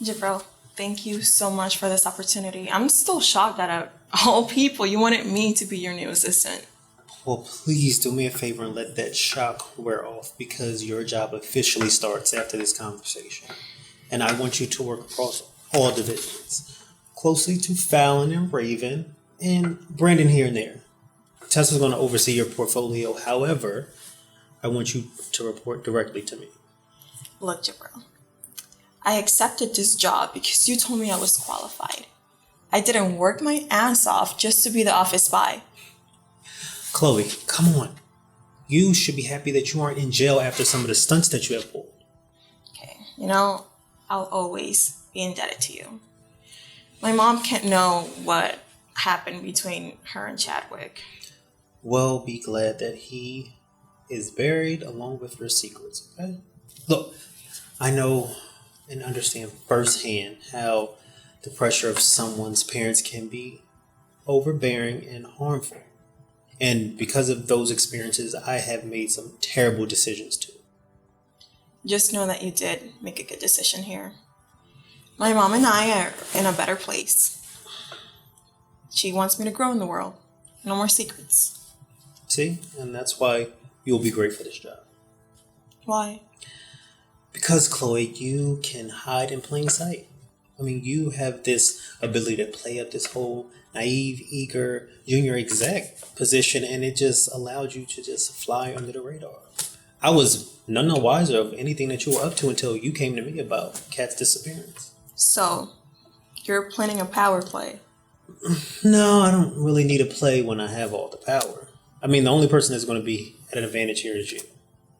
Jabril, thank you so much for this opportunity. I'm still shocked that out of all people, you wanted me to be your new assistant. Well, please do me a favor and let that shock wear off because your job officially starts after this conversation. And I want you to work across all divisions, closely to Phallon and Raven, and Brandon here and there. Tessa's going to oversee your portfolio. However, I want you to report directly to me. Look, Jabril, I accepted this job because you told me I was qualified. I didn't work my ass off just to be the office spy. Chloe, come on. You should be happy that you aren't in jail after some of the stunts that you have pulled. Okay, I'll always be indebted to you. My mom can't know what happened between her and Chadwick. Well, be glad that he is buried along with your secrets, okay? Look, I know and understand firsthand how the pressure of someone's parents can be overbearing and harmful. And because of those experiences, I have made some terrible decisions too. Just know that you did make a good decision here. My mom and I are in a better place. She wants me to grow in the world. No more secrets. See? And that's why you'll be great for this job. Why? Because, Chloe, you can hide in plain sight. I mean, you have this ability to play up this whole naive, eager junior exec position, and it just allowed you to just fly under the radar. I was none the wiser of anything that you were up to until you came to me about Kat's disappearance. So, you're planning a power play? No, I don't really need a play when I have all the power. I mean, the only person that's going to be at an advantage here is you.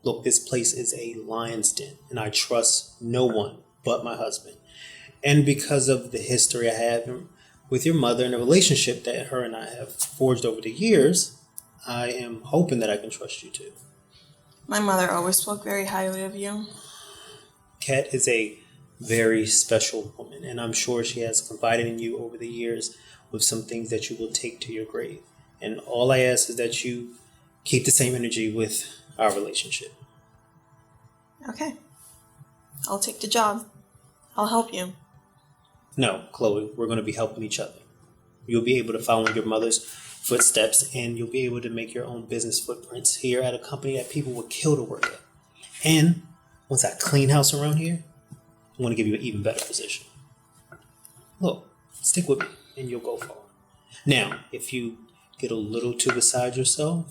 Look, this place is a lion's den, and I trust no one but my husband. And because of the history I have with your mother and the relationship that her and I have forged over the years, I am hoping that I can trust you too. My mother always spoke very highly of you. Kat is a very special woman, and I'm sure she has confided in you over the years with some things that you will take to your grave. And all I ask is that you keep the same energy with our relationship. Okay. I'll take the job. I'll help you. No, Chloe, we're going to be helping each other. You'll be able to follow in your mother's footsteps, and you'll be able to make your own business footprints here at a company that people would kill to work at. And once I clean house around here, I'm going to give you an even better position. Look, stick with me, and you'll go far. Now, if you get a little too beside yourself,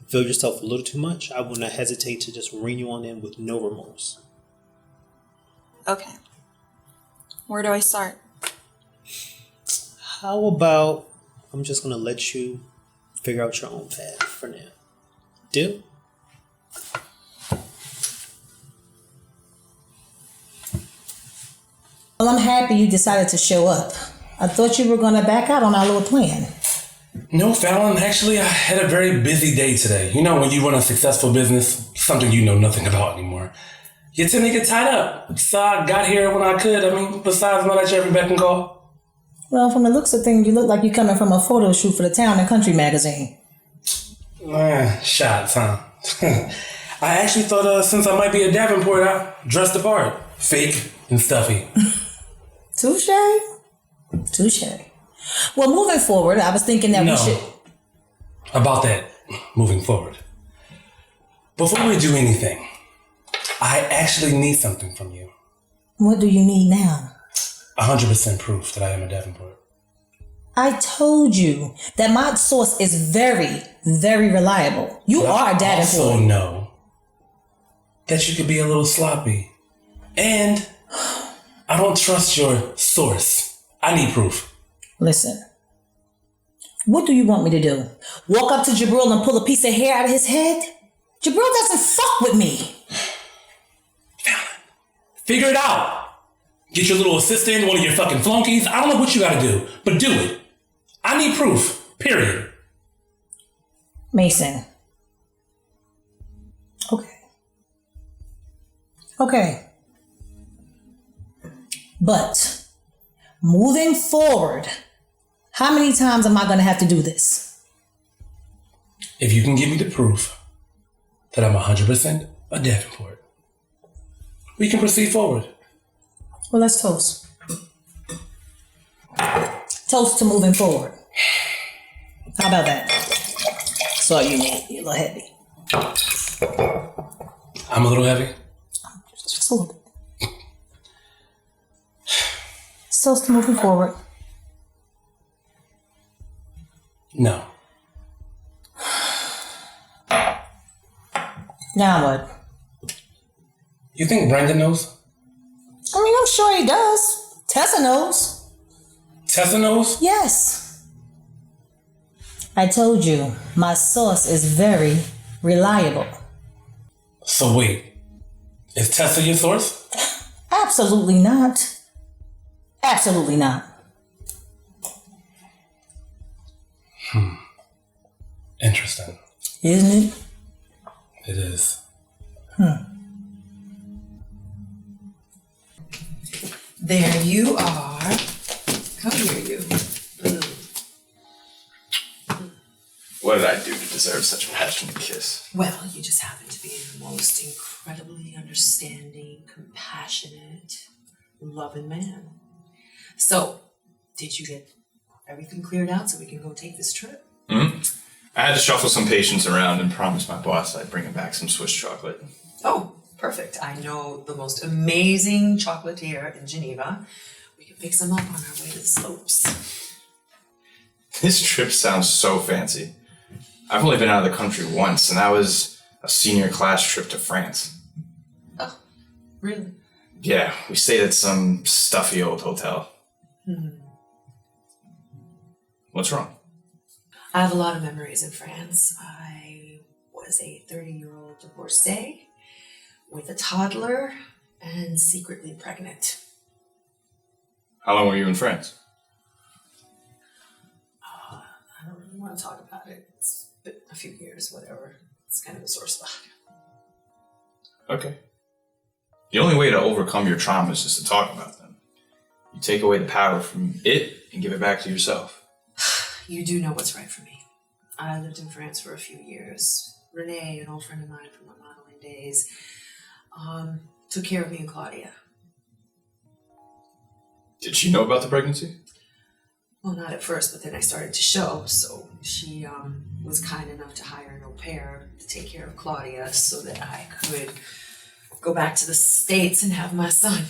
feel yourself a little too much, I will not hesitate to just ring you on in with no remorse. Okay. Where do I start? How about I'm just going to let you figure out your own path for now. Deal? Well, I'm happy you decided to show up. I thought you were going to back out on our little plan. No, Phallon. Actually, I had a very busy day today. You know, when you run a successful business, something you know nothing about anymore, you tend to get tied up. So I got here when I could. I mean, besides not at your every beck and call. Well, from the looks of things, you look like you're coming from a photo shoot for the Town and Country magazine. Shots, huh? I actually thought since I might be a Davenport, I dressed the part. Fake and stuffy. Touche. Well, moving forward, I was thinking that we should... About that, moving forward. Before we do anything, I actually need something from you. What do you need now? 100% proof that I am a Davenport. I told you that my source is very, very reliable. You are a Davenport. I also know that you could be a little sloppy. And I don't trust your source. I need proof. Listen. What do you want me to do? Walk up to Jabril and pull a piece of hair out of his head? Jabril doesn't fuck with me. Figure it out. Get your little assistant, one of your fucking flunkies. I don't know what you gotta do, but do it. I need proof. Period. Macen. Okay. But moving forward, how many times am I going to have to do this? If you can give me the proof that I'm 100% a Davenport, we can proceed forward. Well, let's toast. Toast to moving forward. How about that? That's all you need. You're a little heavy. I'm a little heavy. Just a little bit. Toast to moving forward. No. Now what? You think Brandon knows? I mean, I'm sure he does. Tessa knows. Tessa knows? Yes. I told you, my source is very reliable. So wait, is Tessa your source? Absolutely not. Absolutely not. Interesting. Isn't it? It is. There you are. How dare you? What did I do to deserve such a passionate kiss? Well, you just happen to be the most incredibly understanding, compassionate, loving man. So, did you get everything cleared out so we can go take this trip? I had to shuffle some patients around and promise my boss I'd bring him back some Swiss chocolate. Oh, perfect. I know the most amazing chocolatier in Geneva. We can pick some up on our way to the slopes. This trip sounds so fancy. I've only been out of the country once, and that was a senior class trip to France. Oh, really? Yeah, we stayed at some stuffy old hotel. What's wrong? I have a lot of memories in France. I was a 30-year-old divorcee with a toddler and secretly pregnant. How long were you in France? I don't really want to talk about it. It's been a few years, whatever. It's kind of a sore spot. Okay. The only way to overcome your trauma is just to talk about them. You take away the power from it and give it back to yourself. You do know what's right for me. I lived in France for a few years. Renee, an old friend of mine from my modeling days, took care of me and Claudia. Did she know about the pregnancy? Well, not at first, but then I started to show. So she was kind enough to hire an au pair to take care of Claudia so that I could go back to the States and have my son.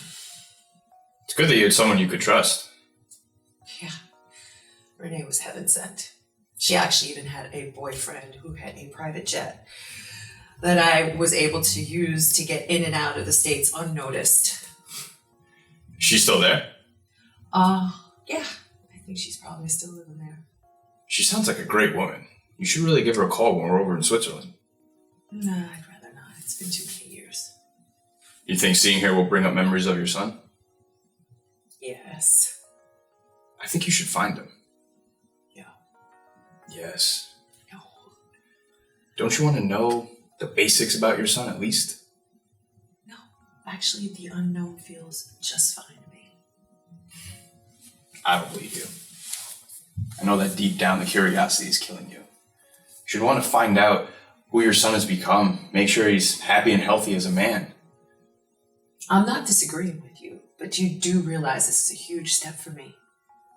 It's good that you had someone you could trust. Yeah. Renee was heaven sent. She actually even had a boyfriend who had a private jet that I was able to use to get in and out of the States unnoticed. She's still there? Yeah. I think she's probably still living there. She sounds like a great woman. You should really give her a call when we're over in Switzerland. Nah, I'd rather not. It's been too many years. You think seeing her will bring up memories of your son? Yes. I think you should find him. Yeah. Yes. No. Don't you want to know the basics about your son at least? No. Actually, the unknown feels just fine to me. I don't believe you. I know that deep down the curiosity is killing you. You should want to find out who your son has become. Make sure he's happy and healthy as a man. I'm not disagreeing with you, but you do realize this is a huge step for me.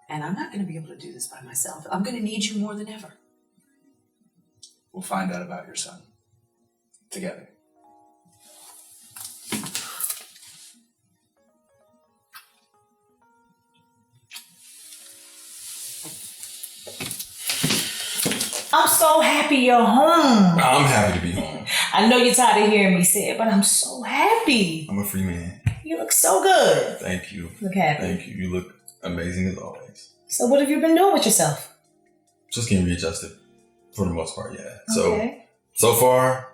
And I'm not going to be able to do this by myself. I'm going to need you more than ever. We'll find out about your son. Together. I'm so happy you're home. I'm happy to be home. I know you're tired of hearing me say it, but I'm so happy. I'm a free man. You look so good. Thank you. Look happy. Thank you. You look amazing as always. So what have you been doing with yourself? Just getting readjusted for the most part, yeah. Okay. So far,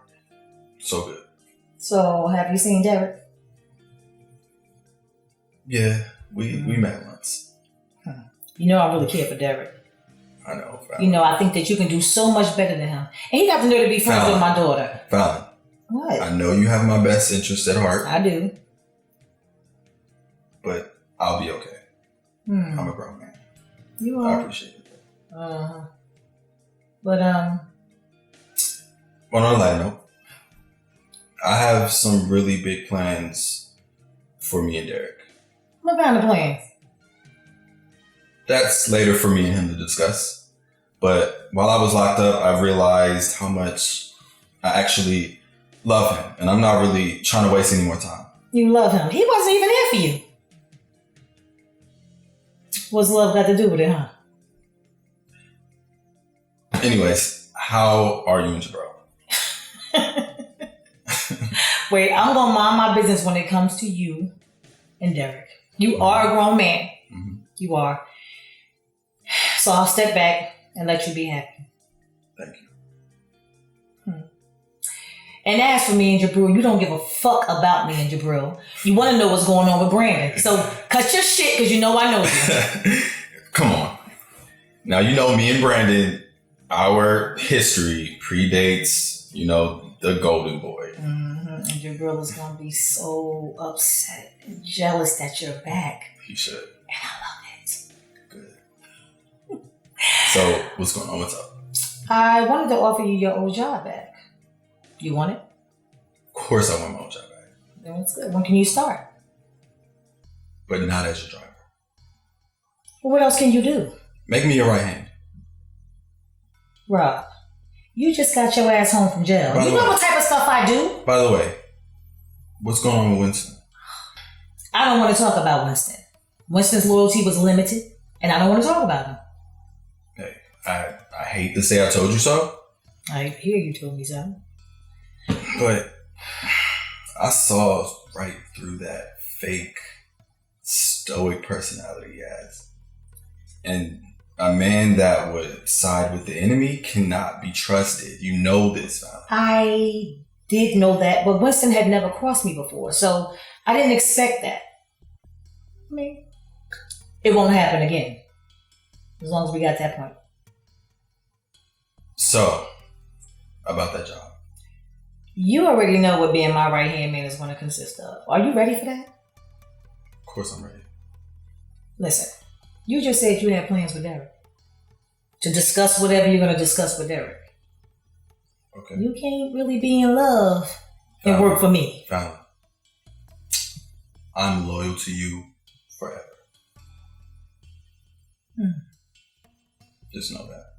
so good. So have you seen Derrick? Yeah, we met once. You know I really care for Derrick. I know. You know, I think that you can do so much better than him. And he got the nerve to be friends with my daughter. Phallon, What? I know you have my best interest at heart, I do. but I'll be okay. I'm a grown man. You I are. appreciate it. But On a light note, I have some really big plans for me and Derrick. what kind of plans? That's later for me and him to discuss. But while I was locked up, I realized how much I actually love him. And I'm not really trying to waste any more time. You love him. He wasn't even there for you. What's love got to do with it, huh? Anyways, how are you and Jabril? Wait, I'm going to mind my business when it comes to you and Derrick. You are a grown man. Mm-hmm. You are. So I'll step back and let you be happy. Thank you. And as for me and Jabril, you don't give a fuck about me and Jabril. You want to know what's going on with Brandon. So cut your shit because you know I know you. Come on. Now, you know me and Brandon, our history predates, the golden boy. Mm-hmm. And Jabril is going to be so upset and jealous that you're back. He should. And I love it. Good. So, what's going on? What's up? I wanted to offer you your old job back. You want it? Of course I want my own job back. Then it's good. When can you start? But not as your driver. Well, what else can you do? Make me your right hand. Rob, you just got your ass home from jail. You know what type of stuff I do? By the way, what's going on with Winston? I don't want to talk about Winston. Winston's loyalty was limited, and I don't want to talk about him. Hey, I hate to say I told you so. I hear you told me so. But I saw right through that fake, stoic personality he has. And a man that would side with the enemy cannot be trusted. You know this, Phallon. I did know that, but Winston had never crossed me before, so I didn't expect that. I mean, it won't happen again. As long as we got that point. So, about that job. You already know what being my right-hand man is going to consist of. Are you ready for that? Of course I'm ready. Listen, you just said you had plans with Derrick. To discuss whatever you're going to discuss with Derrick. Okay. You can't really be in love and Phallon. work for me. Phallon. I'm loyal to you forever. Just know that.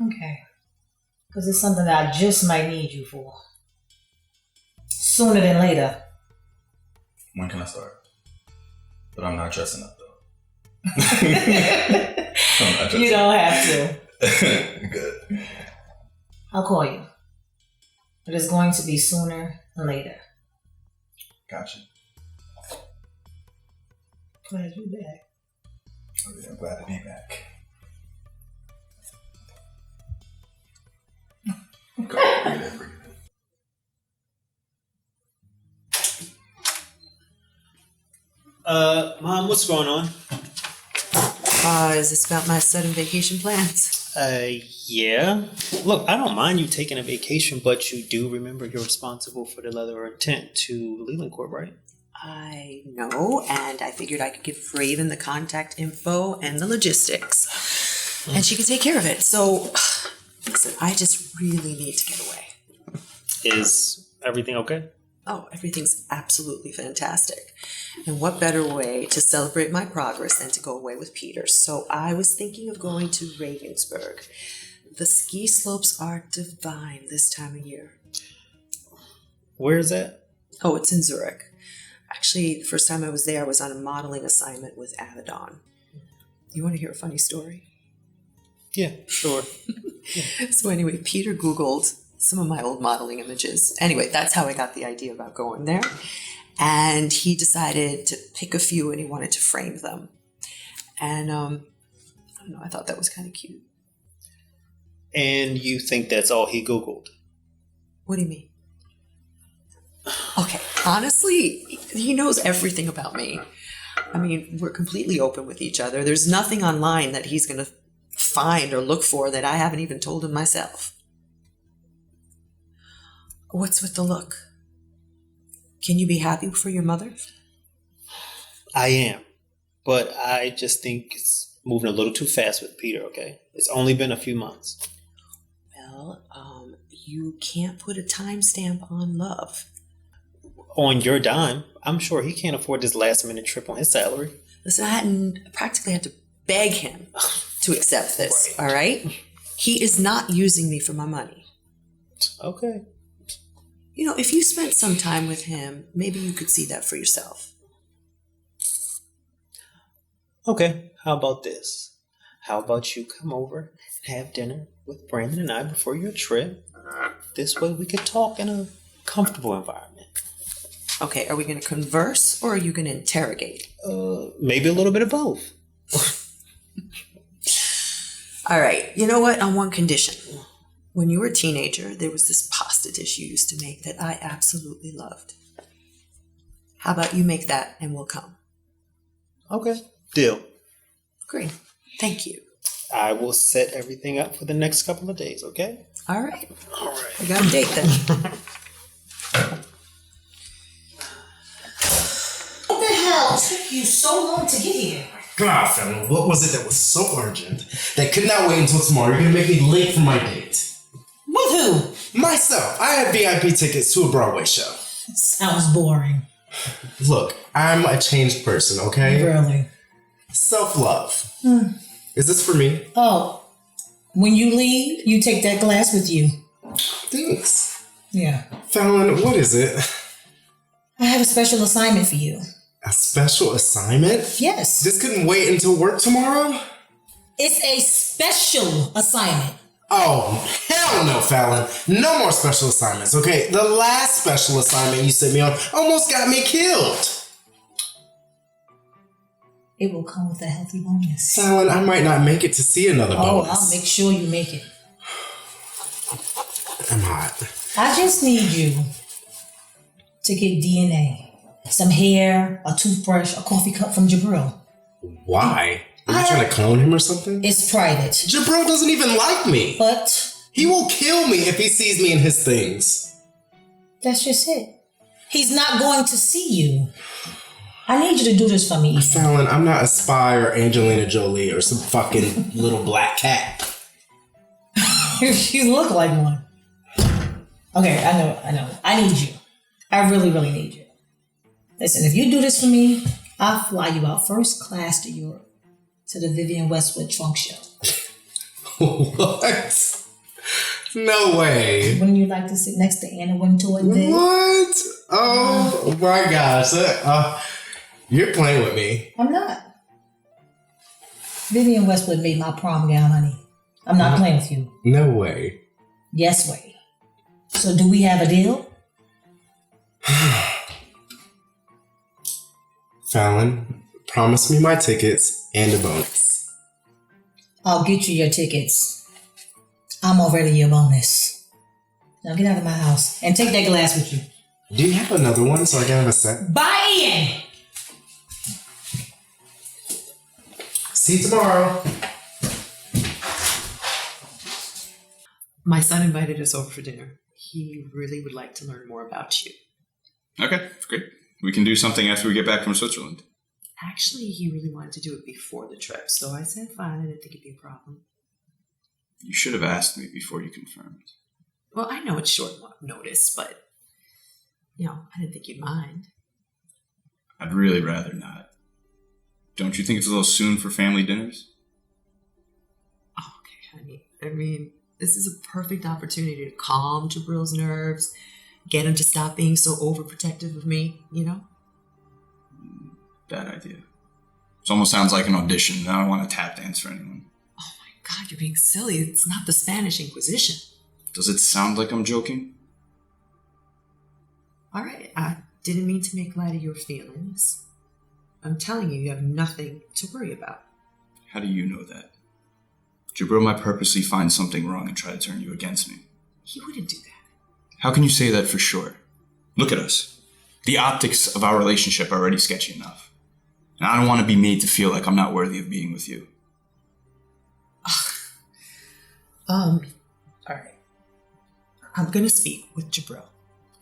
Okay. Because it's something that I just might need you for. Sooner than later. When can I start? But I'm not dressing up, though. You don't have to. Good. I'll call you. But it's going to be sooner than later. Gotcha. Glad you're back. Oh, yeah, I'm glad to be back. Go, breathe in, breathe in. Mom, what's going on? Is this about my sudden vacation plans? Yeah. Look, I don't mind you taking a vacation, but you do remember you're responsible for the letter of intent to Leland Court, right? I know, and I figured I could give Raven the contact info and the logistics, and she could take care of it. So, listen, I just really need to get away. Is everything okay? Oh, everything's absolutely fantastic. And what better way to celebrate my progress than to go away with Peter? So I was thinking of going to Regensburg. The ski slopes are divine this time of year. Where is that? Oh, it's in Zurich. Actually, the first time I was there, I was on a modeling assignment with Avedon. You want to hear a funny story? Yeah, sure. So anyway, Peter Googled some of my old modeling images. Anyway, that's how I got the idea about going there. And he decided to pick a few and he wanted to frame them. And I don't know, I thought that was kind of cute. And you think that's all he Googled? What do you mean? Okay, honestly, he knows everything about me. I mean, we're completely open with each other. There's nothing online that he's going to find or look for that I haven't even told him myself. What's with the look? Can you be happy for your mother? I am. But I just think it's moving a little too fast with Peter, okay? It's only been a few months. Well, you can't put a timestamp on love. on your dime. I'm sure he can't afford this last minute trip on his salary. Listen, I practically had to beg him to accept this, all right? He is not using me for my money. Okay. You know, if you spent some time with him, maybe you could see that for yourself. Okay, how about this? How about you come over and have dinner with Brandon and I before your trip? This way we could talk in a comfortable environment. Okay, are we going to converse or are you going to interrogate? Maybe a little bit of both. All right, you know what? On one condition. When you were a teenager, there was this pasta dish you used to make that I absolutely loved. How about you make that and we'll come? Okay, deal. Great. Thank you. I will set everything up for the next couple of days, okay? All right. All right. We got a date then. What the hell took you so long to get here? God, Phallon, what was it that was so urgent that could not wait until tomorrow? You're gonna make me late for my date. With who? Myself, I have VIP tickets to a Broadway show. Sounds boring. Look, I'm a changed person, okay? Really? Self-love. Is this for me? Oh, when you leave, you take that glass with you. Thanks. Yeah. Phallon, what is it? I have a special assignment for you. A special assignment? Yes. This couldn't wait until work tomorrow? It's a special assignment. Oh, hell no, Phallon. No more special assignments, okay? The last special assignment you sent me on almost got me killed. It will come with a healthy bonus. Phallon, I might not make it to see another bonus. Oh, I'll make sure you make it. I'm hot. I just need you to get DNA. Some hair, a toothbrush, a coffee cup from Jabril. Why? Are you trying to clone him or something? It's private. Jabril doesn't even like me. But He will kill me if he sees me in his things. that's just it. He's not going to see you. I need you to do this for me. Phallon, I'm not a spy or Angelina Jolie or some fucking little black cat. You look like one. Okay, I know. I need you. I really, really need you. Listen, if you do this for me, I'll fly you out first class to Europe, to the Vivian Westwood trunk show. What? No way. Wouldn't you like to sit next to Anna Wintour in bed? What? Oh my gosh. You're playing with me. I'm not. Vivian Westwood made my prom gown, honey. I'm not playing with you. No way. Yes way. So do we have a deal? Phallon, promise me my tickets and a bonus. I'll get you your tickets. I'm already your bonus. Now get out of my house and take that glass with you. Do you have another one so I can have a set? Bye, Ian! See you tomorrow. My son invited us over for dinner. He really would like to learn more about you. Okay, great. We can do something after we get back from Switzerland. Actually, he really wanted to do it before the trip, so I said fine, I didn't think it'd be a problem. You should have asked me before you confirmed. Well, I know it's short notice, but, I didn't think you'd mind. I'd really rather not. Don't you think it's a little soon for family dinners? Oh, okay, honey. I mean, this is a perfect opportunity to calm Jabril's nerves, get him to stop being so overprotective of me, Bad idea. It almost sounds like an audition. I don't want to tap dance for anyone. Oh my God, you're being silly. It's not the Spanish Inquisition. Does it sound like I'm joking? All right, I didn't mean to make light of your feelings. I'm telling you, you have nothing to worry about. How do you know that? Jabril might purposely find something wrong and try to turn you against me. He wouldn't do that. How can you say that for sure? Look at us. The optics of our relationship are already sketchy enough. And I don't want to be made to feel like I'm not worthy of being with you. All right. I'm going to speak with Jabril.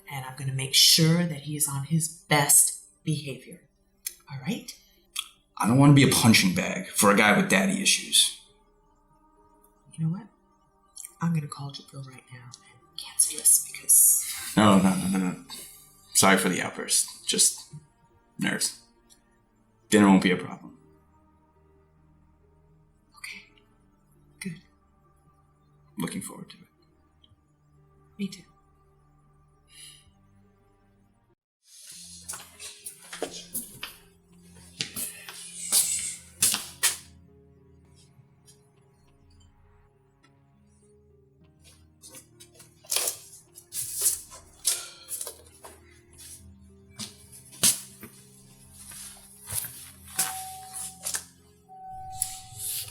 And I'm going to make sure that he is on his best behavior. All right? I don't want to be a punching bag for a guy with daddy issues. You know what? I'm going to call Jabril right now and cancel this because... No. Sorry for the outburst. Just nerves. Dinner won't be a problem. Okay. Good. Looking forward to it. Me too.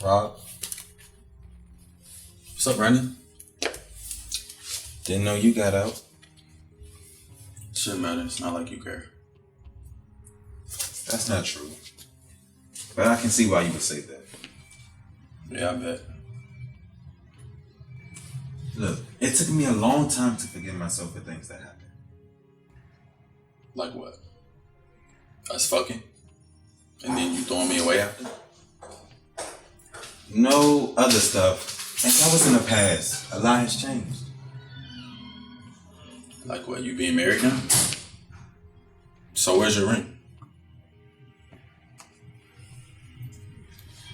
Rob, What's up, Brandon? didn't know you got out. Shouldn't matter. It's not like you care. That's not true. But I can see why you would say that. Yeah, I bet. Look, it took me a long time to forgive myself for things that happened. Like what? Us fucking? And then you throwing me away after? No other stuff. And that was in the past. A lot has changed. Like what? You being married now? So where's your ring?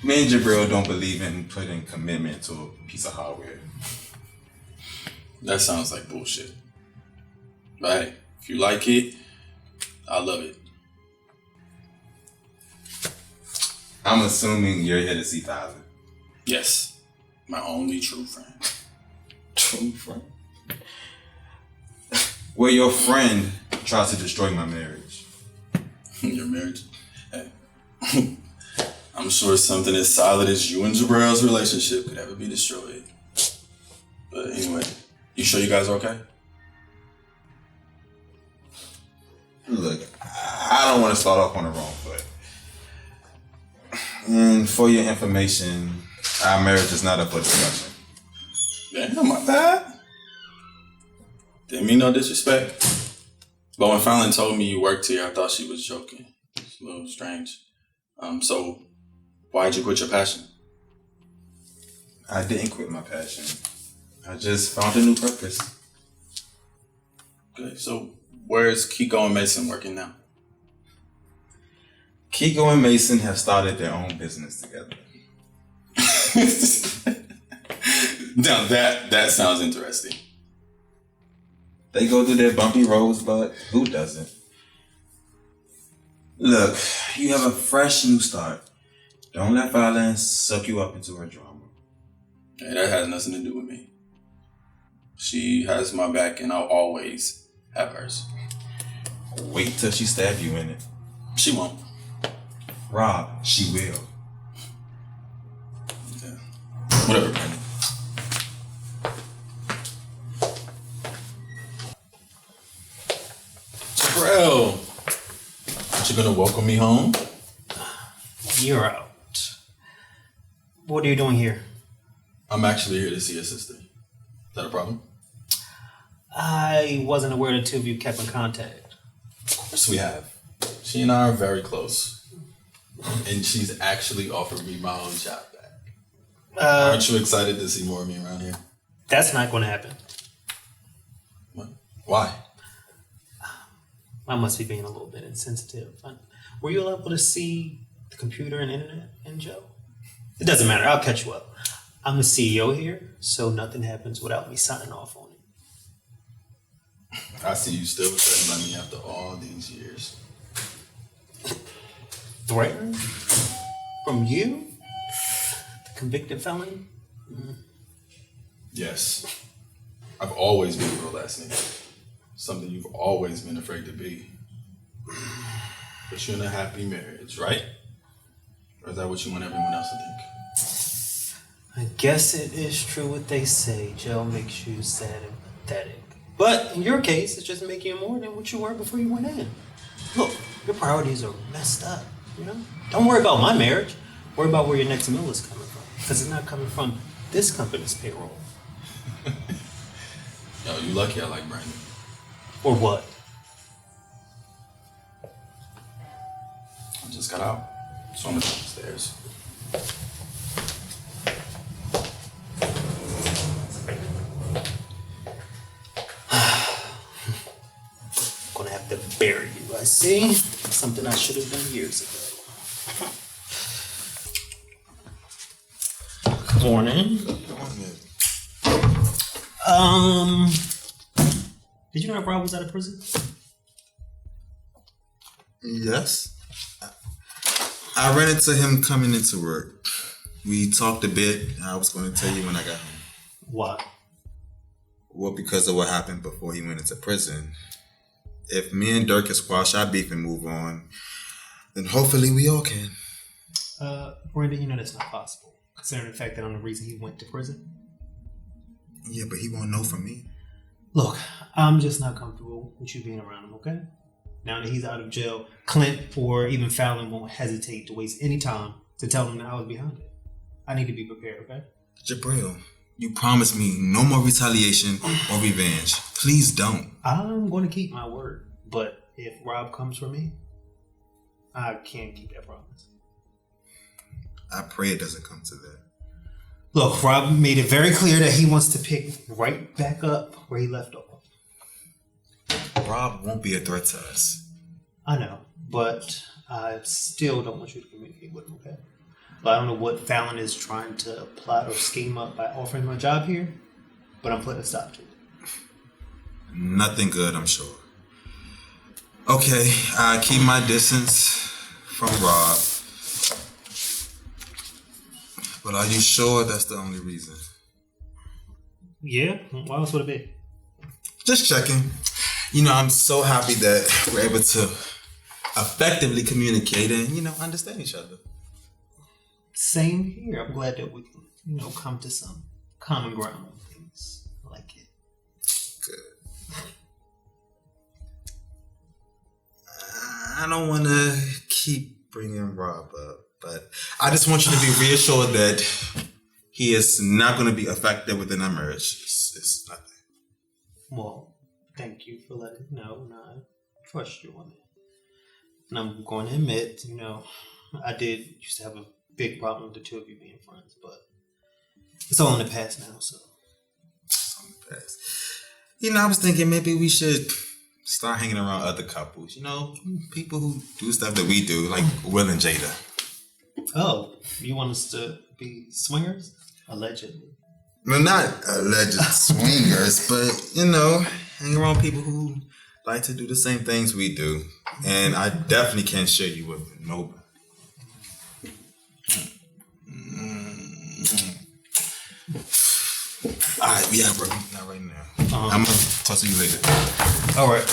Me and Jabril don't believe in putting commitment to a piece of hardware. That sounds like bullshit. But hey, if you like it, I love it. I'm assuming you're here to see Phallon. Yes, my only true friend. True friend? Well, your friend tried to destroy my marriage. Your marriage? Hey. I'm sure something as solid as you and Jabril's relationship could ever be destroyed. But anyway, you sure you guys are okay? Look, I don't want to start off on the wrong foot. And for your information, our marriage is not up for discussion. Damn, my bad. Didn't mean no disrespect. But when Phallon told me you worked here, I thought she was joking. It's a little strange. So why'd you quit your passion? I didn't quit my passion. I just found a new purpose. Okay, so where's Kiko and Macen working now? Kiko and Macen have started their own business together. Now that sounds interesting. They go through their bumpy roads, but who doesn't? Look, you have a fresh new start. Don't let Phallon suck you up into her drama. Hey, that has nothing to do with me. She has my back and I'll always have hers. Wait till she stab you in it. She won't. Rob, she will. Yeah. Whatever, Brandon. Jabril, aren't you gonna welcome me home? You're out. What are you doing here? I'm actually here to see your sister. Is that a problem? I wasn't aware the two of you kept in contact. Of course we have. She and I are very close. And she's actually offered me my own job back. Aren't you excited to see more of me around here? That's not going to happen. What? Why? I must be being a little bit insensitive. Were you able to see the computer and internet and Joe? It doesn't matter. I'll catch you up. I'm the CEO here, so nothing happens without me signing off on it. I see you still with that money after all these years. Threatened? From you? The convicted felon? Yes. I've always been your last name. Something you've always been afraid to be. But you're in a happy marriage, right? Or is that what you want everyone else to think? I guess it is true what they say. Jail makes you sad and pathetic. But in your case, it's just making you more than what you were before you went in. Look, your priorities are messed up, you know? Don't worry about my marriage. Worry about where your next meal is coming from. Because it's not coming from this company's payroll. Yo, you lucky I like Brandon. Or what? I just got out. So I'm upstairs. Gonna have to see, something I should have done years ago. Good morning. Did you know Rob was out of prison? Yes. I ran into him coming into work. We talked a bit. I was going to tell you when I got home. Why? Well, because of what happened before he went into prison. If me and Derrick can squash our beef and move on, then hopefully we all can. Brandon, you know that's not possible, considering the fact that I'm the reason he went to prison. Yeah, but he won't know from me. Look, I'm just not comfortable with you being around him, okay? Now that he's out of jail, Clint or even Phallon won't hesitate to waste any time to tell him that I was behind it. I need to be prepared, okay? Jabril, you promised me no more retaliation or revenge. Please don't. I'm going to keep my word, but if Rob comes for me, I can't keep that promise. I pray it doesn't come to that. Look, Rob made it very clear that he wants to pick right back up where he left off. Rob won't be a threat to us. I know, but I still don't want you to communicate with him, okay? But I don't know what Phallon is trying to plot or scheme up by offering him a job here, but I'm putting a stop to it. Nothing good, I'm sure. Okay, I keep my distance from Rob. But are you sure that's the only reason? Yeah? Why else would it be? Just checking. You know, I'm so happy that we're able to effectively communicate and, understand each other. Same here. I'm glad that we can, come to some common ground on things. I like it. Good. I don't want to keep bringing Rob up, but I just want you to be reassured that he is not going to be affected within our marriage. It's nothing. Well, thank you for letting me know, and I trust you on that. And I'm going to admit, I did used to have a big problem with the two of you being friends, but it's all in the past now, so. It's all in the past. I was thinking maybe we should start hanging around other couples. People who do stuff that we do, like Will and Jada. Oh, you want us to be swingers? Allegedly. Well, not alleged swingers, but, hang around people who like to do the same things we do. And I definitely can't share you with nobody. Alright, yeah, bro. Not right now. I'm gonna talk to you later. Alright.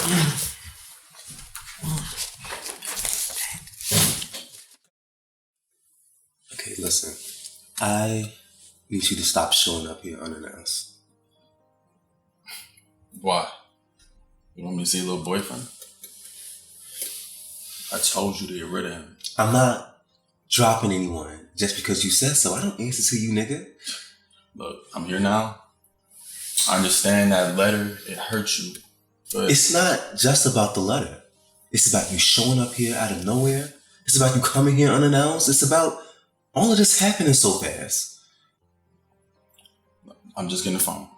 Okay, listen. I need you to stop showing up here unannounced. Why? You want me to see your little boyfriend? I told you to get rid of him. I'm not dropping anyone just because you said so. I don't answer to you, nigga. Look, I'm here now. I understand that letter, it hurt you. But it's not just about the letter. It's about you showing up here out of nowhere. It's about you coming here unannounced. It's about all of this happening so fast. I'm just getting the phone.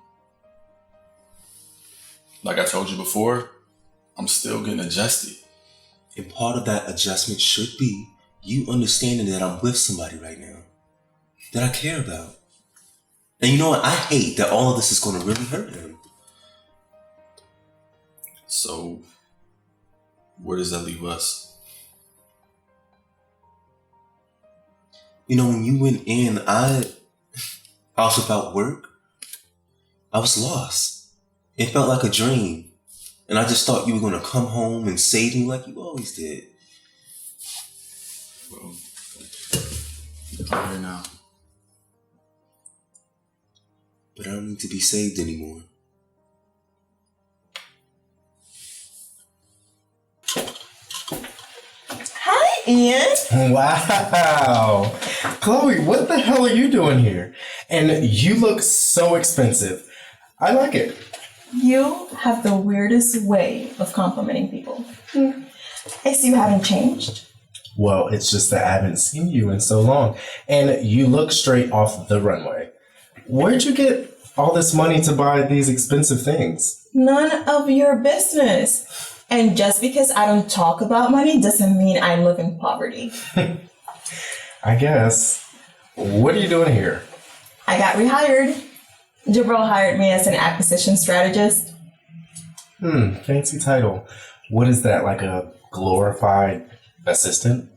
Like I told you before, I'm still getting adjusted. And part of that adjustment should be you understanding that I'm with somebody right now that I care about. And you know what? I hate that all of this is going to really hurt him. So, where does that leave us? When you went in, I was without work. I was lost. It felt like a dream. And I just thought you were going to come home and save me like you always did. Well, I'm here now. But I don't need to be saved anymore. Hi, Ian. Wow. Chloe, what the hell are you doing here? And you look so expensive. I like it. You have the weirdest way of complimenting people. I see you haven't changed. Well, it's just that I haven't seen you in so long. And you look straight off the runway. Where'd you get all this money to buy these expensive things? None of your business. And just because I don't talk about money doesn't mean I live in poverty. I guess. What are you doing here? I got rehired. Jabril hired me as an acquisition strategist. Fancy title. What is that, like a glorified assistant?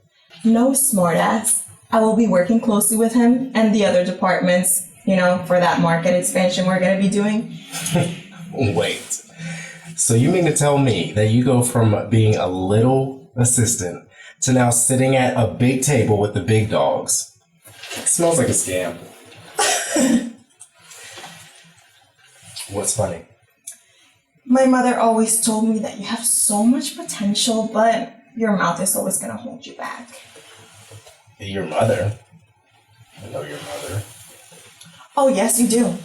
No, smartass. I will be working closely with him and the other departments, for that market expansion we're going to be doing. Wait. So you mean to tell me that you go from being a little assistant to now sitting at a big table with the big dogs? It smells like a scam. What's funny? My mother always told me that you have so much potential, but your mouth is always going to hold you back. Your mother? I know your mother. Oh, yes, you do.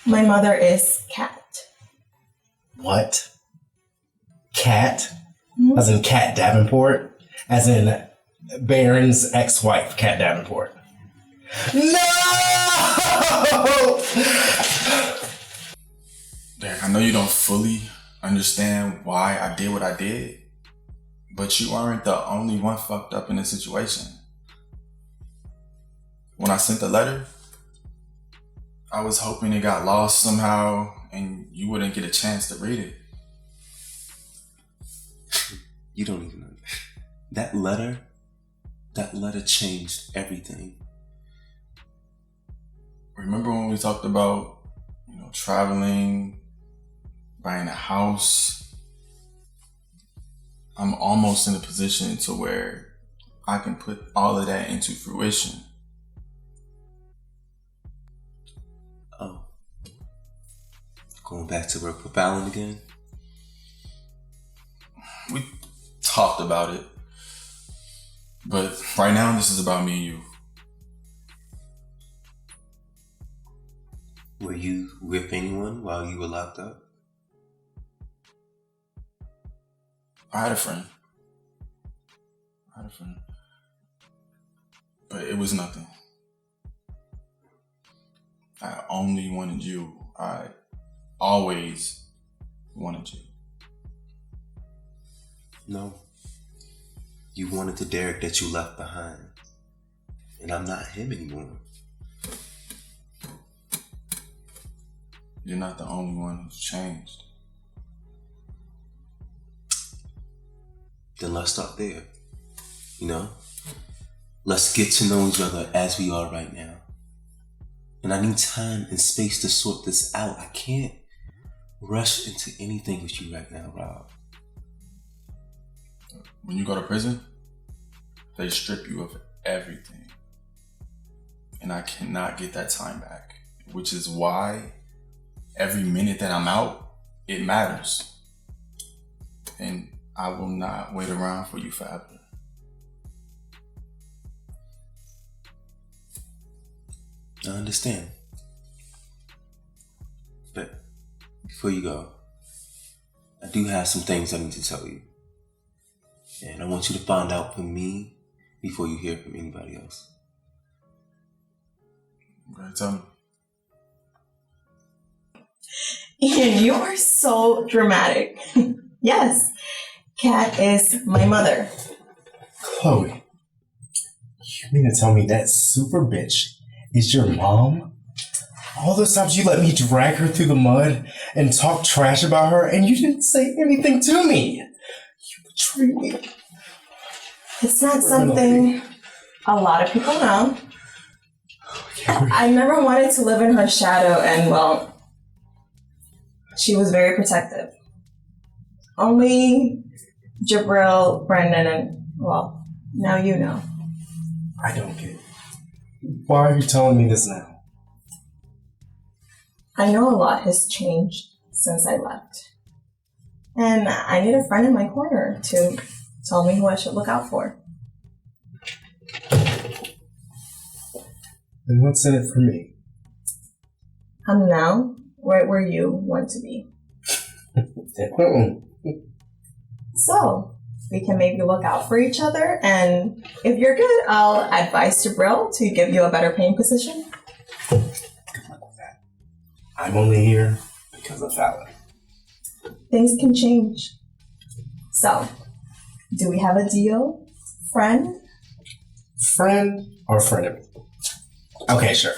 My mother is Kat. What? Kat? As in Kat Davenport? As in Baron's ex-wife, Kat Davenport? No! Derrick, I know you don't fully understand why I did what I did, but you aren't the only one fucked up in this situation. When I sent the letter, I was hoping it got lost somehow and you wouldn't get a chance to read it. You don't even know. That letter changed everything. Remember when we talked about, traveling, buying a house? I'm almost in a position to where I can put all of that into fruition. Oh. Going back to work for Phallon again? We talked about it. But right now, this is about me and you. Were you with anyone while you were locked up? I had a friend. But it was nothing. I only wanted you. I always wanted you. No. You wanted the Derrick that you left behind. And I'm not him anymore. You're not the only one who's changed. Then let's start there. Let's get to know each other as we are right now. And I need time and space to sort this out. I can't rush into anything with you right now, Rob. When you go to prison, they strip you of everything. And I cannot get that time back. Which is why every minute that I'm out, it matters. And I will not wait around for you forever. I understand. But before you go, I do have some things I need to tell you. And I want you to find out from me before you hear from anybody else. Okay, tell me. And you are so dramatic. Yes, Kat is my mother. Chloe, you mean to tell me that super bitch is your mom? All those times you let me drag her through the mud and talk trash about her, and you didn't say anything to me. You betrayed me. It's not something a lot of people know. I never wanted to live in her shadow, and well, she was very protective. Only Jabril, Brendan, and well, now you know. I don't get it. Why are you telling me this now? I know a lot has changed since I left. And I need a friend in my corner to tell me who I should look out for. Then what's in it for me? I'm now right where you want to be. So, we can maybe look out for each other, and if you're good, I'll advise Jabril to give you a better paying position. Good luck with that. I'm only here because of Phallon. things can change. So, do we have a deal, friend? Friend or frenemy? Okay, sure.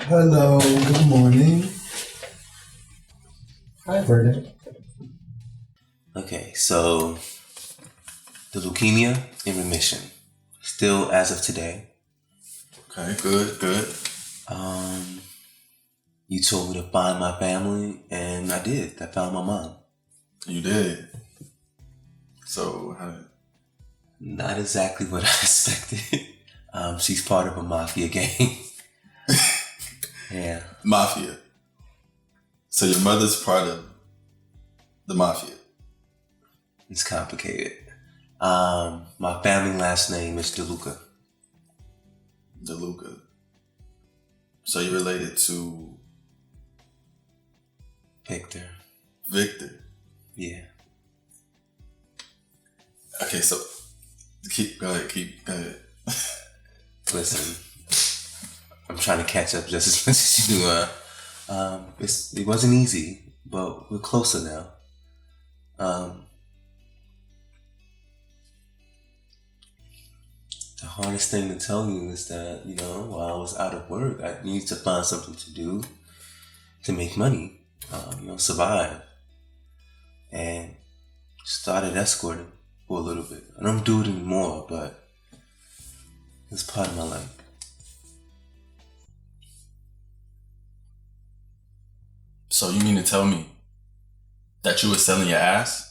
Hello, good morning. Hi, Brendan. Okay, so the leukemia in remission. Still as of today. Okay, good. You told me to find my family, and I did. I found my mom. You did. So, how? Not exactly what I expected. She's part of a mafia gang. Yeah. Mafia. So your mother's part of the mafia. It's complicated. My family last name is DeLuca. DeLuca. So you're related to Victor. Victor. Yeah. Okay, so go ahead. Listen, I'm trying to catch up just as much as you do. It wasn't easy, but we're closer now. The hardest thing to tell you is that, while I was out of work, I needed to find something to do to make money, survive. And started escorting for a little bit. I don't do it anymore, but it's part of my life. So you mean to tell me that you were selling your ass?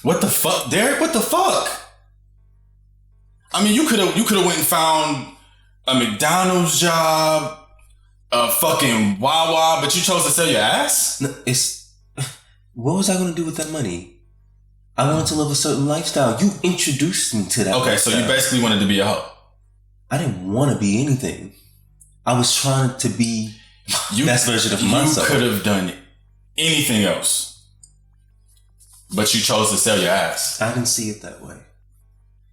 What the fuck, Derrick? What the fuck? I mean, you could have went and found a McDonald's job, a fucking Wawa, but you chose to sell your ass? No, what was I going to do with that money? I wanted to live a certain lifestyle. You introduced me to that. Okay, lifestyle. so you basically wanted to be a hoe. I didn't want to be anything. I was trying to be the best version of myself. You could have done anything else. But you chose to sell your ass. I didn't see it that way.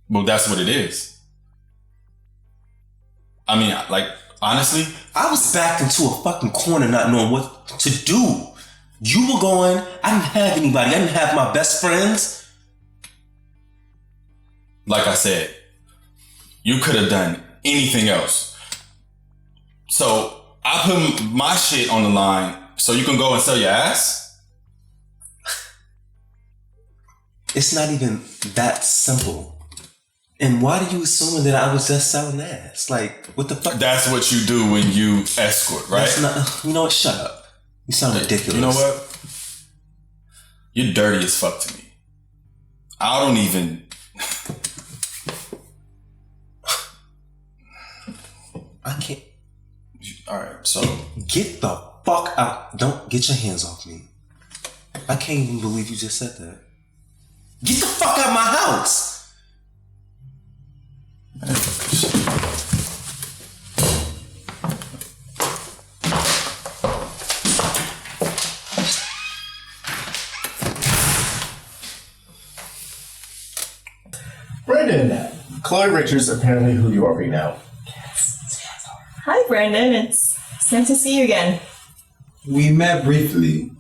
Well, that's what it is. I mean, like, honestly, I was backed into a fucking corner not knowing what to do. You were going, I didn't have anybody. I didn't have my best friends. Like I said, you could have done anything else. So I put my shit on the line so you can go and sell your ass? It's not even that simple. And why do you assume that I was just selling ass? Like, what the fuck? That's what you do when you escort, right? That's not, you know what? Shut up. You sound ridiculous. You know what? You're dirty as fuck to me. I don't even... I can't... Alright, so... Get the fuck out. Don't get your hands off me. I can't even believe you just said that. Get the fuck out of my house! Brendan, Chloe Richards, apparently who you already know. Hi, Brandon. It's nice to see you again. We met briefly.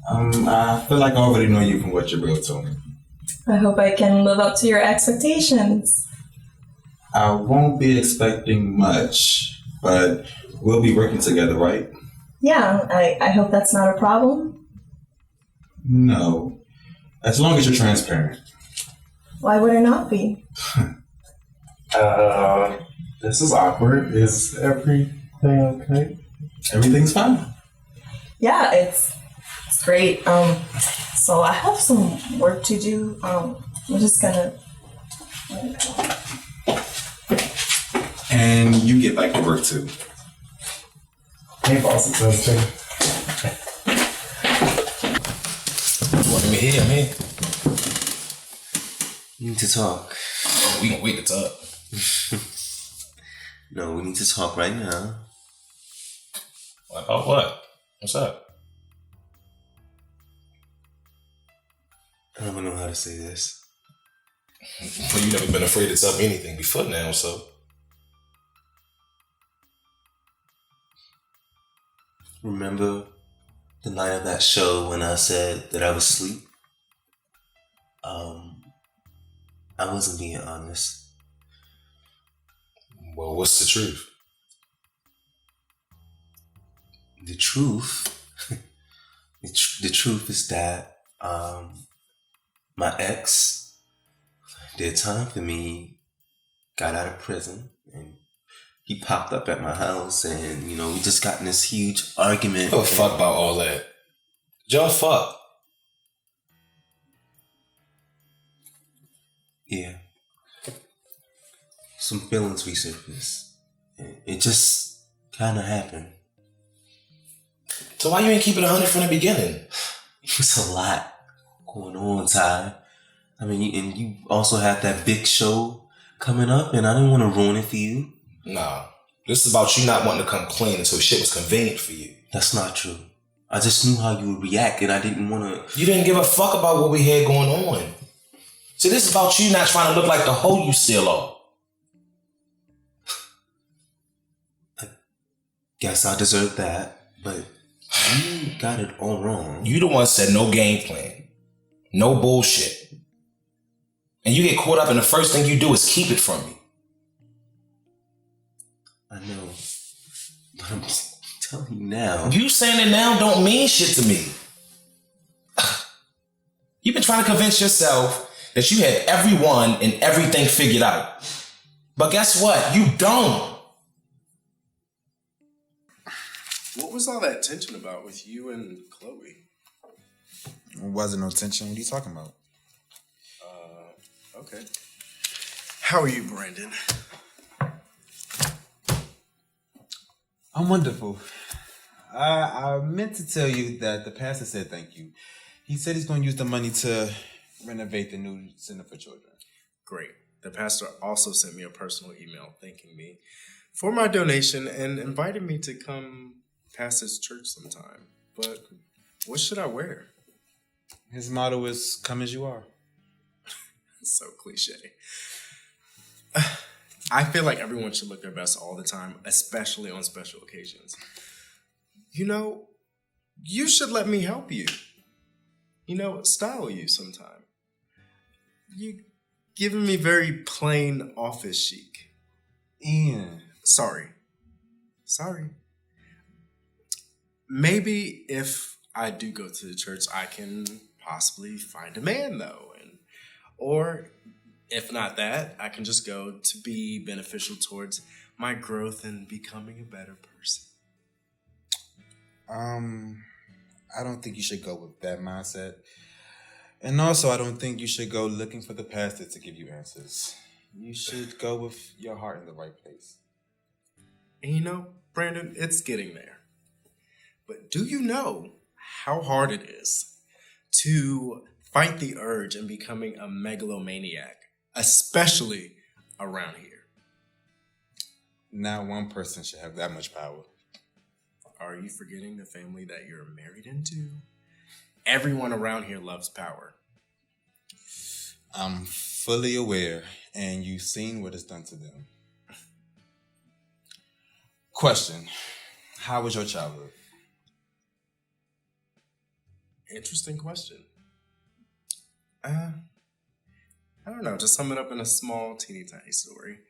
I feel like I already know you from what Jabril told me. I hope I can live up to your expectations. I won't be expecting much, but we'll be working together, right? Yeah, I hope that's not a problem. No. As long as you're transparent. Why would it not be? This is awkward. Is everything okay? Everything's fine. Yeah, it's great. So I have some work to do. I'm just gonna... And you get back to work too. Hey, boss, it's Winston. I'm here. We need to talk. We can wait to talk. No, we need to talk right now. About what? What's up? I don't know how to say this. Well, you've never been afraid to tell me anything before now, so. remember the night of that show when I said that I was asleep? I wasn't being honest. Well, what's the truth? The truth, the truth is that my ex did time for me, got out of prison, and he popped up at my house, and we just got in this huge argument. Oh, fuck about all that. Y'all fuck. Yeah. Some feelings resurfaced. It just kind of happened. So why you ain't keep it 100 from the beginning? It was a lot going on, Ty. I mean, and you also had that big show coming up, and I didn't want to ruin it for you. Nah. This is about you not wanting to come clean until shit was convenient for you. That's not true. I just knew how you would react, and I didn't want to... You didn't give a fuck about what we had going on. See, this is about you not trying to look like the hoe you still are. I guess I deserve that, but you got it all wrong. You the one said no game plan. No bullshit. And you get caught up and the first thing you do is keep it from me. I know. But I'm telling you now. You saying it now don't mean shit to me. You've been trying to convince yourself that you had everyone and everything figured out. But guess what? You don't. What was all that tension about with you and Chloe? It wasn't no tension. What are you talking about? Okay. How are you, Brandon? I'm wonderful. I meant to tell you that the pastor said thank you. He said he's going to use the money to renovate the new center for children. Great. The pastor also sent me a personal email thanking me for my donation and invited me to come past his church sometime. But what should I wear? His motto is, come as you are. So cliche. I feel like everyone should look their best all the time, especially on special occasions. You should let me help you. Style you sometime. You giving me very plain office chic. Ian. Sorry. Maybe if I do go to the church, I can possibly find a man, though. Or if not that, I can just go to be beneficial towards my growth and becoming a better person. I don't think you should go with that mindset. And also, I don't think you should go looking for the pastor to give you answers. You should go with your heart in the right place. And Brandon, it's getting there. But do you know how hard it is to fight the urge in becoming a megalomaniac, especially around here? Not one person should have that much power. Are you forgetting the family that you're married into? Everyone around here loves power. I'm fully aware, and you've seen what it's done to them. Question: how was your childhood? Interesting question. I don't know, to sum it up in a small, teeny tiny story.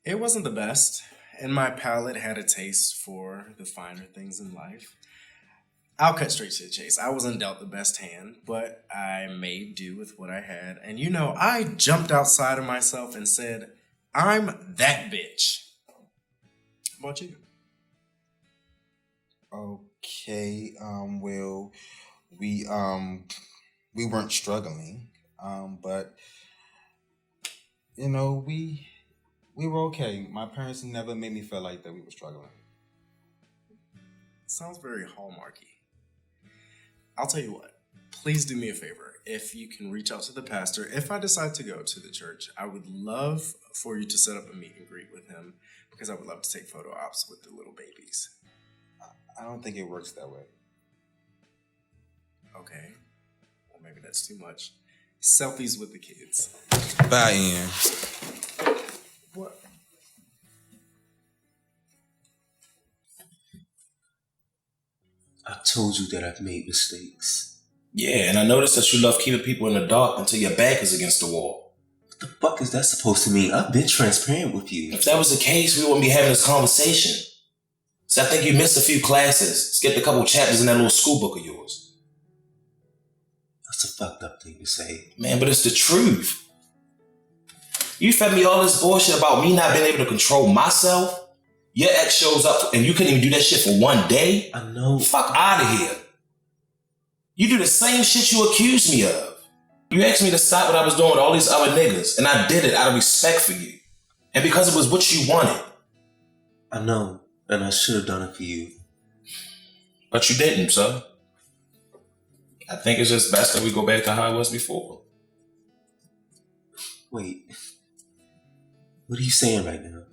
It wasn't the best, and my palate had a taste for the finer things in life. I'll cut straight to the chase. I wasn't dealt the best hand, but I made do with what I had. And I jumped outside of myself and said, I'm that bitch. How about you? Okay, well, we weren't struggling, but we were okay. My parents never made me feel like that we were struggling. Sounds very hallmarky. I'll tell you what, please do me a favor. If you can reach out to the pastor, if I decide to go to the church, I would love for you to set up a meet and greet with him because I would love to take photo ops with the little babies. I don't think it works that way. Okay. Well, maybe that's too much. Selfies with the kids. Bye, Ian. What? told you that I've made mistakes. Yeah, and I noticed that you love keeping people in the dark until your back is against the wall. What the fuck is that supposed to mean? I've been transparent with you. If that was the case, we wouldn't be having this conversation. So I think you missed a few classes. Skipped a couple chapters in that little school book of yours. That's a fucked up thing to say. Man, but it's the truth. You fed me all this bullshit about me not being able to control myself. Your ex shows up and you couldn't even do that shit for one day. I know. Fuck out of here. You do the same shit you accused me of. You asked me to stop what I was doing with all these other niggas, and I did it out of respect for you. And because it was what you wanted. I know, and I should have done it for you. But you didn't, son. I think it's just best that we go back to how it was before. Wait. What are you saying right now?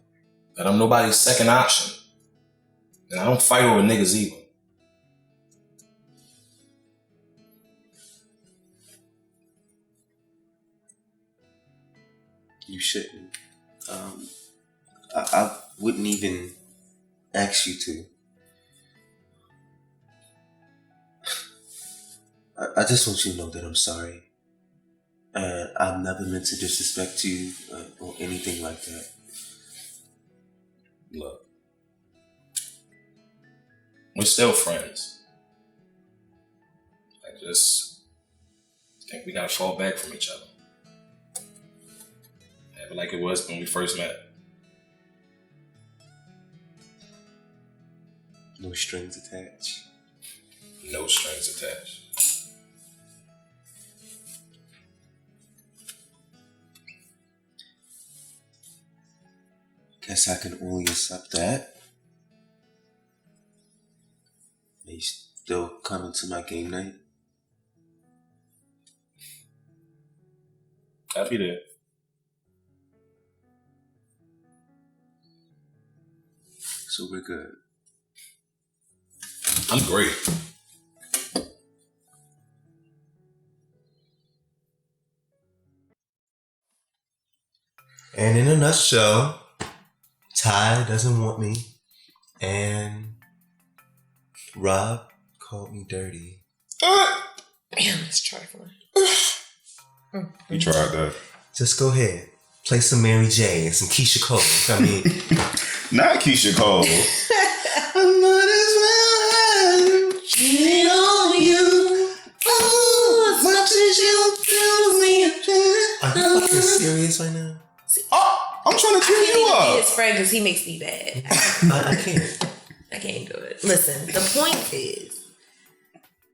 That I'm nobody's second option. And I don't fight over niggas either. You shouldn't. I wouldn't even ask you to. I just want you to know that I'm sorry. And I've never meant to disrespect you or anything like that. Look. We're still friends. I just think we gotta fall back from each other. Have it like it was when we first met. No strings attached. No strings attached. Guess I can only accept that. Are you still coming to my game night? I'll be there. So we're good. I'm great. And in a nutshell, Ty doesn't want me, and Rob called me dirty. Damn, it's trifling. You tried that. Just go ahead. Play some Mary J. and some Keisha Cole. I mean, not Keisha Cole. I might as well cheat on you. Oh, as much as you feel me. Are you fucking serious right now? Oh, I'm trying to cheer you I can't even up. be his friend because he makes me bad. I can't. I can't do it. Listen, the point is,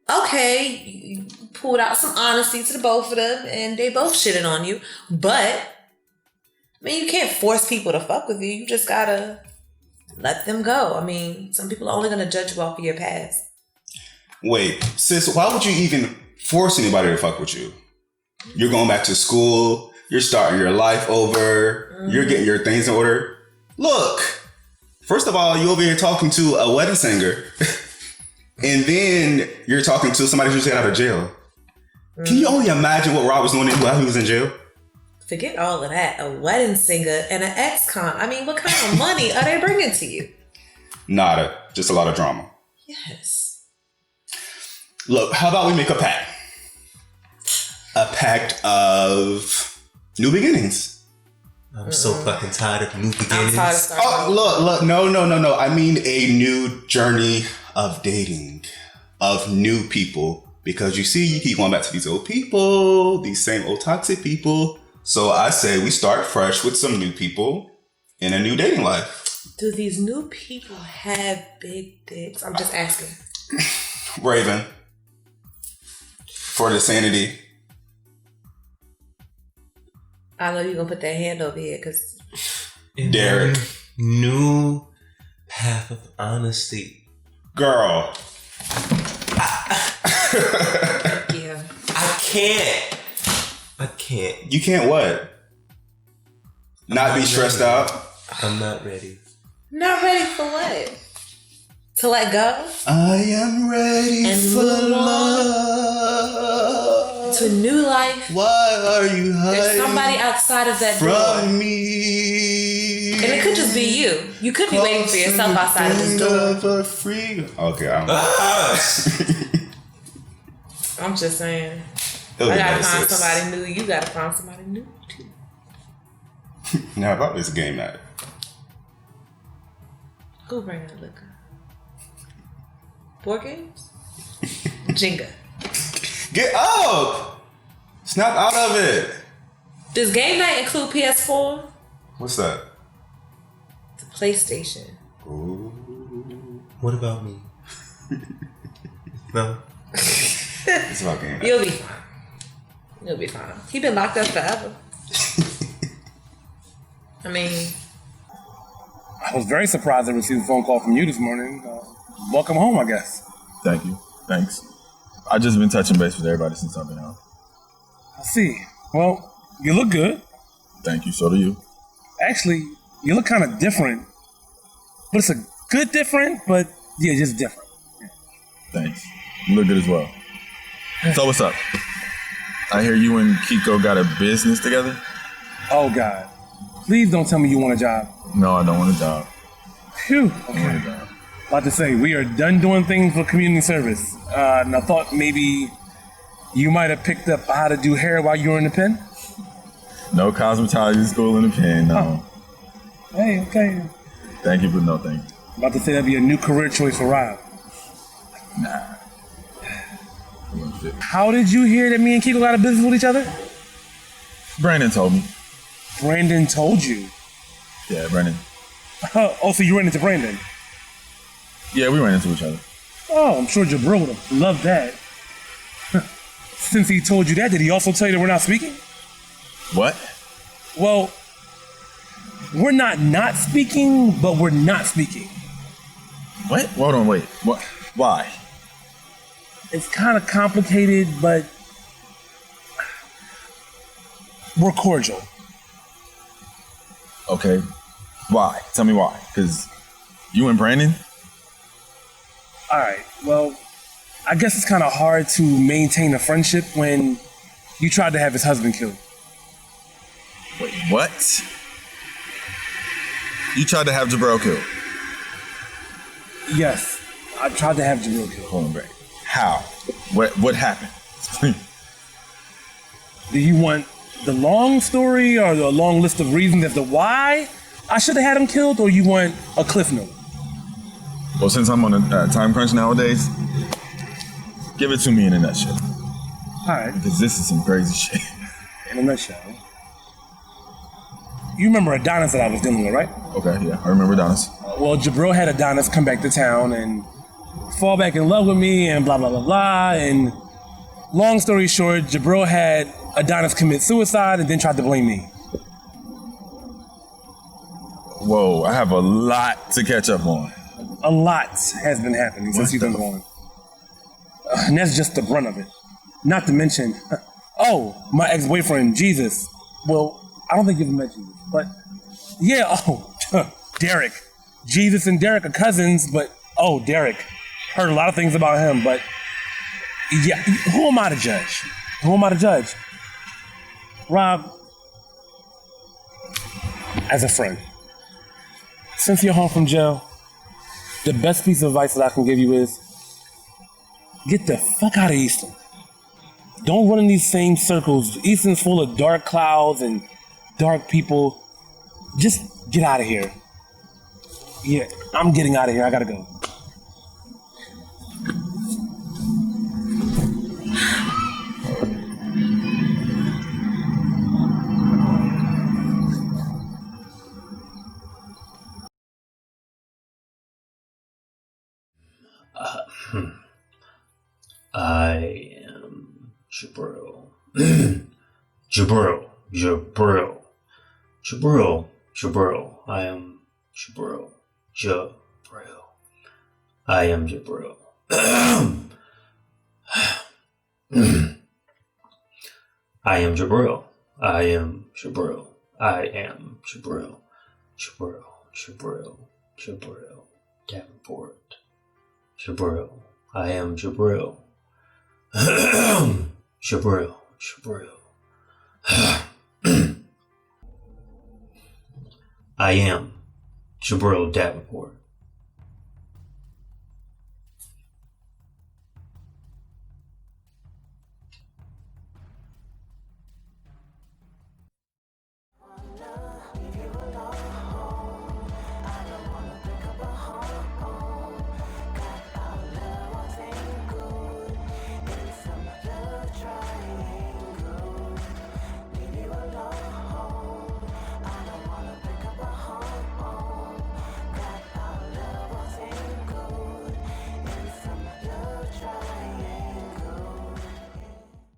okay, you pulled out some honesty to the both of them, and they both shitted on you. But I mean, you can't force people to fuck with you. You just gotta let them go. I mean, some people are only gonna judge you off of your past. Wait, sis, why would you even force anybody to fuck with you? You're going back to school. You're starting your life over. Mm-hmm. You're getting your things in order. Look, first of all, you're over here talking to a wedding singer. And then you're talking to somebody who just got out of jail. Mm-hmm. Can you only imagine what Rob was doing while he was in jail? Forget all of that. A wedding singer and an ex-con. I mean, what kind of money are they bringing to you? Nada. Just a lot of drama. Yes. Look, how about we make a pact? A pact of new beginnings. I'm so fucking tired of new beginnings. I'm tired of look. No. I mean a new journey of dating, of new people. Because you see, you keep going back to these old people, these same old toxic people. So I say we start fresh with some new people in a new dating life. Do these new people have big dicks? I'm just asking. Raven. For the sanity. I know you're gonna put that hand over here because Derrick. New path of honesty. Girl. Yeah. I can't. You can't what? Not be stressed out? I'm not ready. Not ready for what? To let go? I am ready and for move love. on? to new life. Why are you hiding? There's somebody outside of that door. From me. And it could just be you. You could be waiting for yourself outside of this door. Okay, I'm just saying. It'll I be gotta nice, find sis. somebody new. You gotta find somebody new too. Now about this game night. Who bring that liquor? Board games? Jenga. Get up! Snap out of it. Does game night include PS4? What's that? The PlayStation. Ooh. What about me? No. It's about game night. You'll be fine. You'll be fine. He been locked up forever. I mean, I was very surprised to receive a phone call from you this morning. Welcome home, I guess. Thank you. Thanks. I've just been touching base with everybody since I've been out. I see. Well, you look good. Thank you. So do you. Actually, you look kind of different. But it's a good different, but yeah, just different. Thanks. You look good as well. So what's up? I hear you and Kiko got a business together? Oh, God. Please don't tell me you want a job. No, I don't want a job. Phew. Okay. About to say, we are done doing things for community service. And I thought maybe you might have picked up how to do hair while you were in the pen. No cosmetology school in the pen, no. Oh. Hey, okay. Thank you, but no thank you. About to say that'd be a new career choice for Rob. Nah. How did you hear that me and Kiko got a business with each other? Brandon told me. Brandon told you? Yeah, Brandon. Oh, so you ran into Brandon? Yeah, we ran into each other. Oh, I'm sure Jabril would have loved that. Since he told you that, did he also tell you that we're not speaking? What? Well, we're not speaking, but we're not speaking. What? Hold on, wait. What? Why? It's kind of complicated, but we're cordial. Okay. Why? Tell me why. Because you and Brandon? All right. Well, I guess it's kind of hard to maintain a friendship when you tried to have his husband killed. Wait, what? You tried to have Jabril killed? Yes. I tried to have Jabril killed. Hold on, Brandon. How? What happened? Do you want the long story or the long list of reasons as to why I should have had him killed, or you want a cliff note? Well, since I'm on a time crunch nowadays, give it to me in a nutshell. All right. Because this is some crazy shit. In a nutshell. You remember Adonis that I was dealing with, right? Okay, yeah, I remember Adonis. Well, Jabril had Adonis come back to town and fall back in love with me and blah, blah, blah, blah. And long story short, Jabril had Adonis commit suicide and then tried to blame me. Whoa, I have a lot to catch up on. A lot has been happening since you've been gone. And that's just the brunt of it. Not to mention, my ex-boyfriend, Jesus. Well, I don't think you've mentioned this, but yeah, Derrick. Jesus and Derrick are cousins, but Derrick. Heard a lot of things about him, but yeah, who am I to judge? Who am I to judge? Rob, as a friend, since you're home from jail, the best piece of advice that I can give you is get the fuck out of Easton. Don't run in these same circles. Easton's full of dark clouds and dark people. Just get out of here. Yeah, I'm getting out of here. I gotta go. I am Jabril. Jabril. I am Jabril. I am Jabril. I am Jabril. I am Jabril. I am Jabril. Jabril. Davenport. Jabril. I am Jabril. Jabril. Jabril. I am Jabril Davenport.